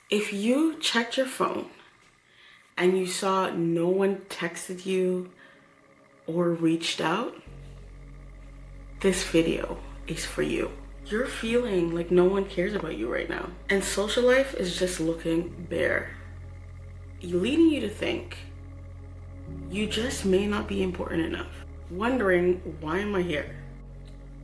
If you checked your phone and you saw no one texted you or reached out, this video is for you. You're feeling like no one cares about you right now, and social life is just looking bare, leading you to think you just may not be important enough, wondering, why am I here?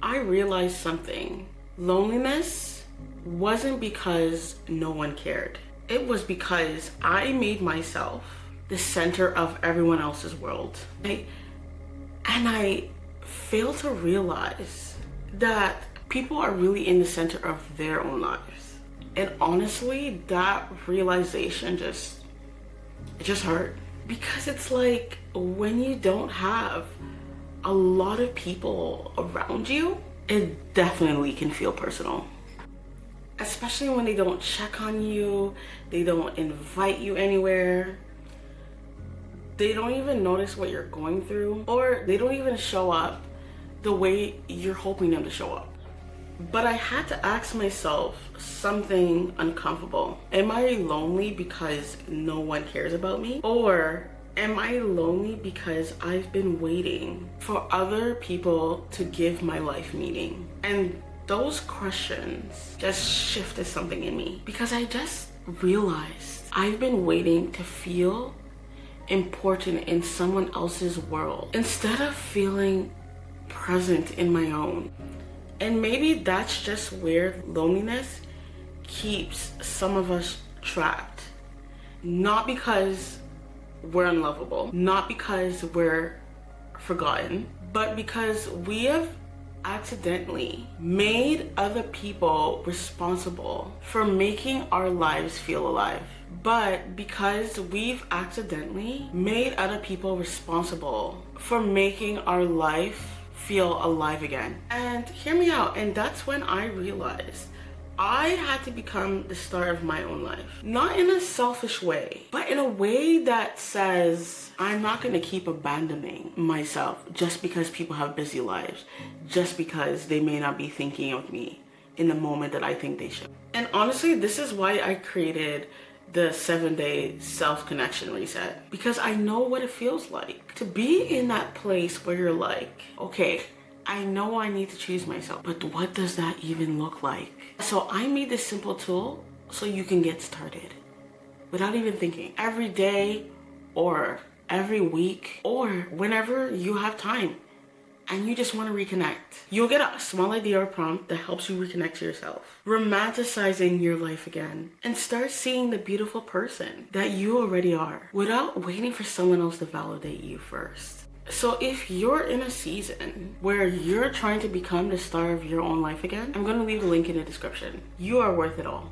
I realized something. Loneliness wasn't because no one cared. It was because I made myself the center of everyone else's world. And I failed to realize that people are really in the center of their own lives. And honestly, that realization just hurt. Because it's like, when you don't have a lot of people around you, it definitely can feel personal. Especially when they don't check on you, they don't invite you anywhere, they don't even notice what you're going through, or they don't even show up the way you're hoping them to show up. But I had to ask myself something uncomfortable. Am I lonely because no one cares about me? Or am I lonely because I've been waiting for other people to give my life meaning? And those questions just shifted something in me, because I just realized I've been waiting to feel important in someone else's world instead of feeling present in my own. And maybe that's just where loneliness keeps some of us trapped. Not because we're unlovable, not because we're forgotten, but because we have accidentally made other people responsible for making our lives feel alive. But because we've accidentally made other people responsible for making our life feel alive again. And hear me out, and that's when I realized I had to become the star of my own life. Not in a selfish way, but in a way that says, I'm not gonna keep abandoning myself just because people have busy lives, just because they may not be thinking of me in the moment that I think they should. And honestly, this is why I created the 7-day self-connection reset, because I know what it feels like to be in that place where you're like, okay, I know I need to choose myself, but what does that even look like? So I made this simple tool so you can get started without even thinking. Every day or every week or whenever you have time and you just want to reconnect, you'll get a small idea or prompt that helps you reconnect to yourself, romanticizing your life again, and start seeing the beautiful person that you already are without waiting for someone else to validate you first. So if you're in a season where you're trying to become the star of your own life again, I'm going to leave the link in the description. You are worth it all.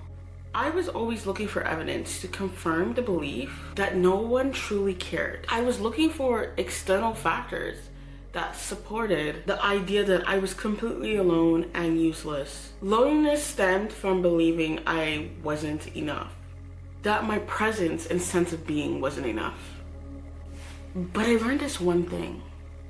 I was always looking for evidence to confirm the belief that no one truly cared. I was looking for external factors that supported the idea that I was completely alone and useless. Loneliness stemmed from believing I wasn't enough, that my presence and sense of being wasn't enough. But I learned this one thing.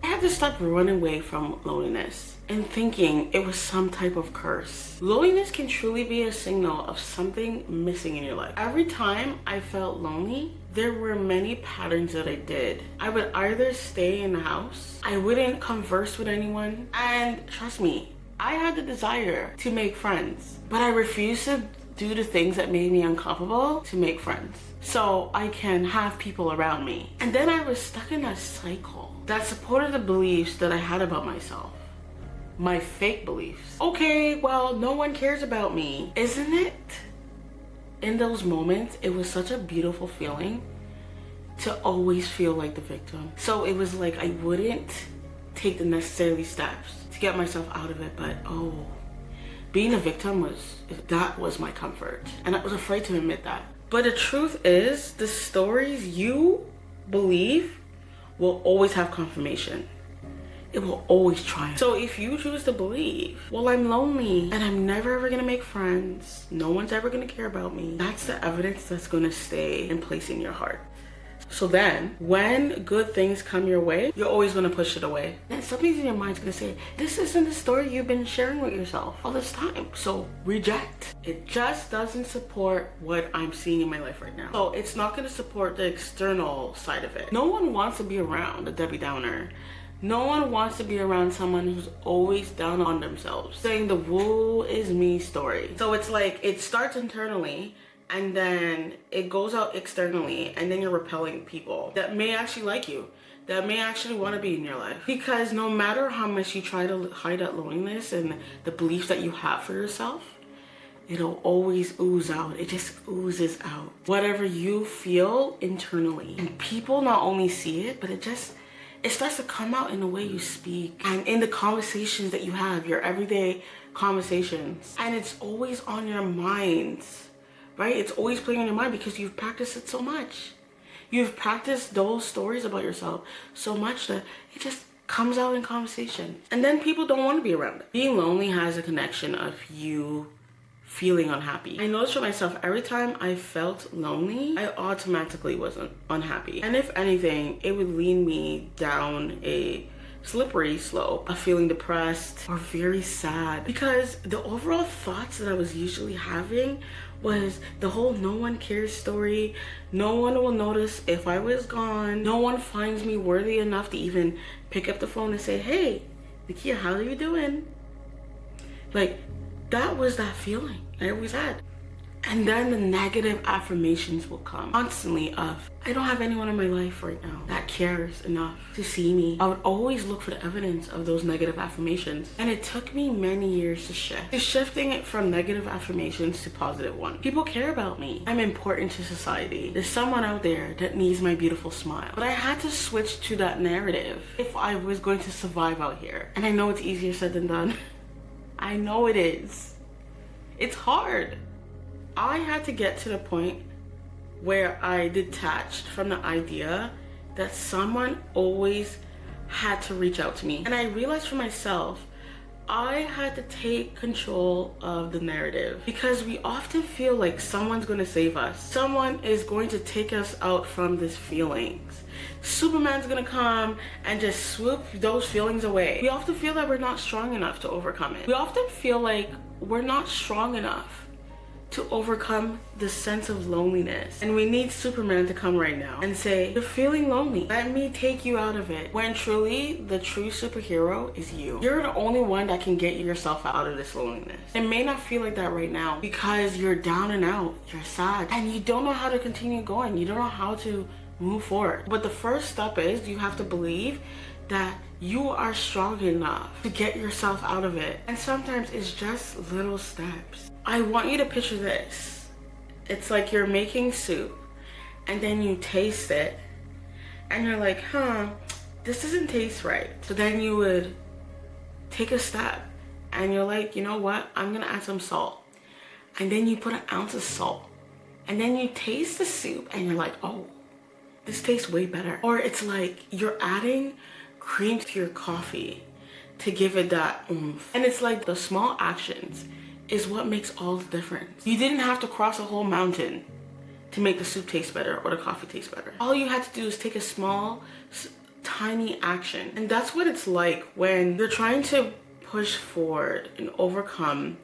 I had to stop running away from loneliness and thinking it was some type of curse. Loneliness can truly be a signal of something missing in your life. Every time I felt lonely, there were many patterns that I did. I would either stay in the house, I wouldn't converse with anyone, and trust me, I had the desire to make friends, but I refused to do the things that made me uncomfortable to make friends, so I can have people around me. And then I was stuck in that cycle that supported the beliefs that I had about myself. My fake beliefs. Okay, well, no one cares about me. Isn't it? In those moments, it was such a beautiful feeling to always feel like the victim. So it was like I wouldn't take the necessary steps to get myself out of it, but being a victim was my comfort. And I was afraid to admit that. But the truth is, the stories you believe will always have confirmation. It will always triumph. So if you choose to believe, well, I'm lonely and I'm never ever gonna make friends, no one's ever gonna care about me, that's the evidence that's gonna stay in place in your heart. So then when good things come your way, you're always going to push it away. And something in your mind's going to say, this isn't the story you've been sharing with yourself all this time. So reject. It just doesn't support what I'm seeing in my life right now. So it's not going to support the external side of it. No one wants to be around a Debbie Downer. No one wants to be around someone who's always down on themselves, saying the woe is me story. So it's like, it starts internally and then it goes out externally, and then you're repelling people that may actually like you, that may actually want to be in your life. Because no matter how much you try to hide that loneliness and the beliefs that you have for yourself, it'll always ooze out. It just oozes out. Whatever you feel internally. And people not only see it, but it starts to come out in the way you speak and in the conversations that you have, your everyday conversations. And it's always on your minds, right? It's always playing on your mind because you've practiced it so much. You've practiced those stories about yourself so much that it just comes out in conversation. And then people don't want to be around it. Being lonely has a connection of you feeling unhappy. I noticed for myself, every time I felt lonely, I automatically wasn't unhappy. And if anything, it would lead me down a slippery slope of feeling depressed or very sad, because the overall thoughts that I was usually having was the whole no one cares story. No one will notice if I was gone. No one finds me worthy enough to even pick up the phone and say, hey, Nakia, how are you doing? Like, that was that feeling I always had. And then the negative affirmations will come constantly of, I don't have anyone in my life right now that cares enough to see me. I would always look for the evidence of those negative affirmations. And it took me many years to shift. Shifting it from negative affirmations to positive ones. People care about me. I'm important to society. There's someone out there that needs my beautiful smile. But I had to switch to that narrative if I was going to survive out here. And I know it's easier said than done. I know it is. It's hard. I had to get to the point where I detached from the idea that someone always had to reach out to me. And I realized for myself, I had to take control of the narrative, because we often feel like someone's going to save us. Someone is going to take us out from these feelings. Superman's going to come and just swoop those feelings away. We often feel that we're not strong enough to overcome it. We often feel like we're not strong enough to overcome the sense of loneliness. And we need Superman to come right now and say, you're feeling lonely. Let me take you out of it. When truly, the true superhero is you. You're the only one that can get yourself out of this loneliness. It may not feel like that right now because you're down and out, you're sad, and you don't know how to continue going. You don't know how to move forward. But the first step is you have to believe that you are strong enough to get yourself out of it. And sometimes it's just little steps. I want you to picture this. It's like you're making soup and then you taste it and you're like, this doesn't taste right. So then you would take a step and you're like, you know what? I'm gonna add some salt. And then you put an ounce of salt and then you taste the soup and you're like, oh, this tastes way better. Or it's like you're adding cream to your coffee to give it that oomph. And it's like the small actions is what makes all the difference. You didn't have to cross a whole mountain to make the soup taste better or the coffee taste better. All you had to do is take a small, tiny action. And that's what it's like when you're trying to push forward and overcome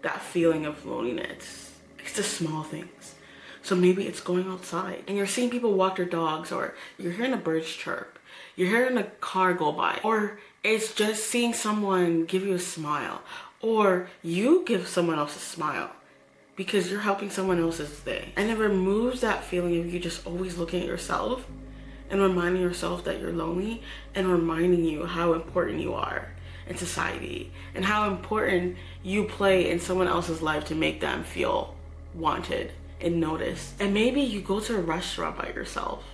that feeling of loneliness. It's the small things. So maybe it's going outside and you're seeing people walk their dogs, or you're hearing a bird chirp, you're hearing a car go by, or it's just seeing someone give you a smile, or you give someone else a smile because you're helping someone else's day. And it removes that feeling of you just always looking at yourself and reminding yourself that you're lonely, and reminding you how important you are in society and how important you play in someone else's life to make them feel wanted and noticed. And maybe you go to a restaurant by yourself.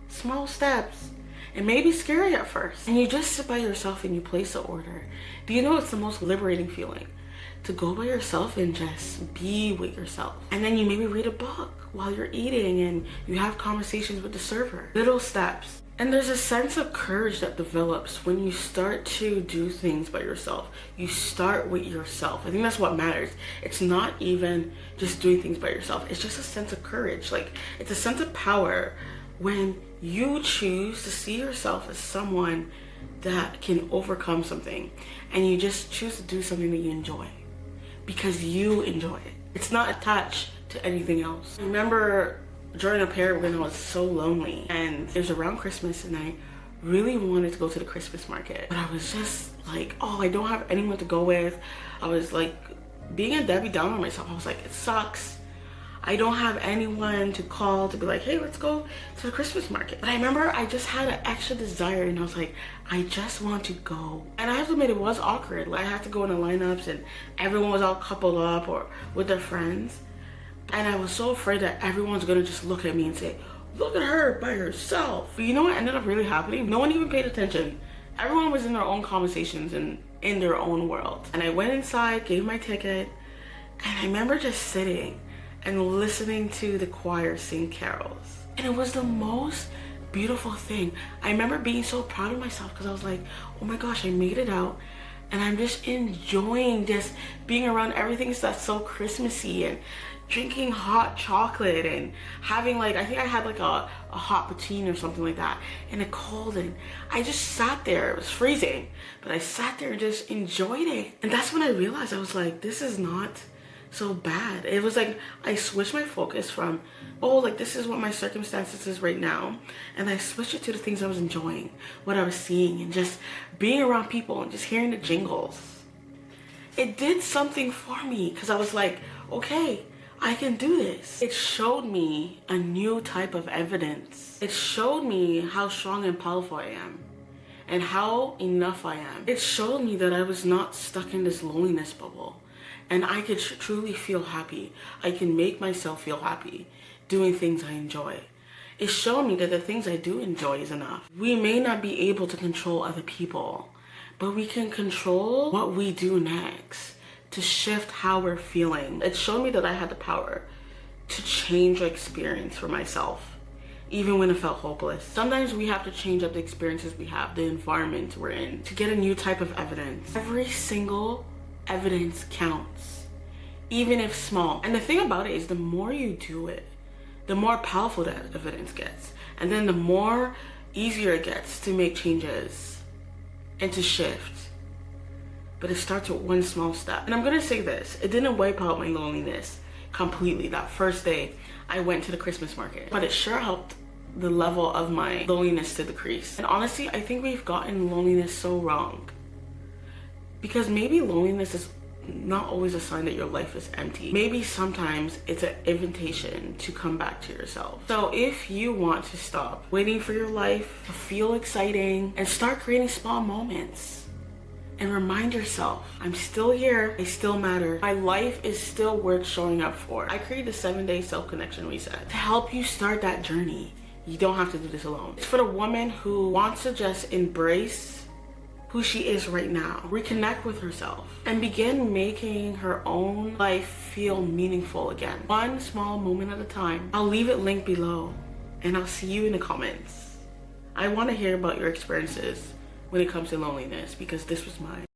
Small steps. It may be scary at first. And you just sit by yourself and you place the order. Do you know it's the most liberating feeling? To go by yourself and just be with yourself. And then you maybe read a book while you're eating and you have conversations with the server. Little steps. And there's a sense of courage that develops when you start to do things by yourself. You start with yourself. I think that's what matters. It's not even just doing things by yourself. It's just a sense of courage. Like, it's a sense of power when you choose to see yourself as someone that can overcome something, and you just choose to do something that you enjoy because you enjoy it. It's not attached to anything else. I remember during a period when I was so lonely, and it was around Christmas, and I really wanted to go to the Christmas market, but I was just like, oh, I don't have anyone to go with. I was like being a Debbie Downer on myself. I was like, it sucks. I don't have anyone to call to be like, hey, let's go to the Christmas market. But I remember I just had an extra desire, and I was like, I just want to go. And I have to admit, it was awkward. Like, I had to go in the lineups, and everyone was all coupled up or with their friends. And I was so afraid that everyone's gonna just look at me and say, look at her by herself. But you know what ended up really happening? No one even paid attention. Everyone was in their own conversations and in their own world. And I went inside, gave my ticket, and I remember just sitting and listening to the choir sing carols. And it was the most beautiful thing. I remember being so proud of myself because I was like, oh my gosh, I made it out. And I'm just enjoying just being around everything that's so Christmassy, and drinking hot chocolate and having like, I think I had like a hot poutine or something like that, and it cold, and I just sat there. It was freezing, but I sat there and just enjoyed it. And that's when I realized, I was like, this is not so bad. It was like I switched my focus from, oh, like this is what my circumstances is right now, and I switched it to the things I was enjoying, what I was seeing, and just being around people and just hearing the jingles. It did something for me because I was like, okay, I can do this. It showed me a new type of evidence. It showed me how strong and powerful I am and how enough I am. It showed me that I was not stuck in this loneliness bubble, and I could truly feel happy. I can make myself feel happy doing things I enjoy. It showed me that the things I do enjoy is enough. We may not be able to control other people, but we can control what we do next to shift how we're feeling. It showed me that I had the power to change the experience for myself, even when it felt hopeless. Sometimes we have to change up the experiences we have, the environment we're in, to get a new type of evidence. Every single evidence counts, even if small. And the thing about it is, the more you do it, the more powerful that evidence gets, and then the more easier it gets to make changes and to shift. But it starts with one small step. And I'm gonna say this, it didn't wipe out my loneliness completely that first day I went to the Christmas market, but it sure helped the level of my loneliness to decrease. And honestly, I think we've gotten loneliness so wrong, because maybe loneliness is not always a sign that your life is empty. Maybe sometimes it's an invitation to come back to yourself. So if you want to stop waiting for your life to feel exciting and start creating small moments, and remind yourself, I'm still here, I still matter, my life is still worth showing up for. I created a 7-day self-connection reset to help you start that journey. You don't have to do this alone. It's for the woman who wants to just embrace who she is right now, reconnect with herself, and begin making her own life feel meaningful again. One small moment at a time. I'll leave it linked below, and I'll see you in the comments. I want to hear about your experiences when it comes to loneliness, because this was mine.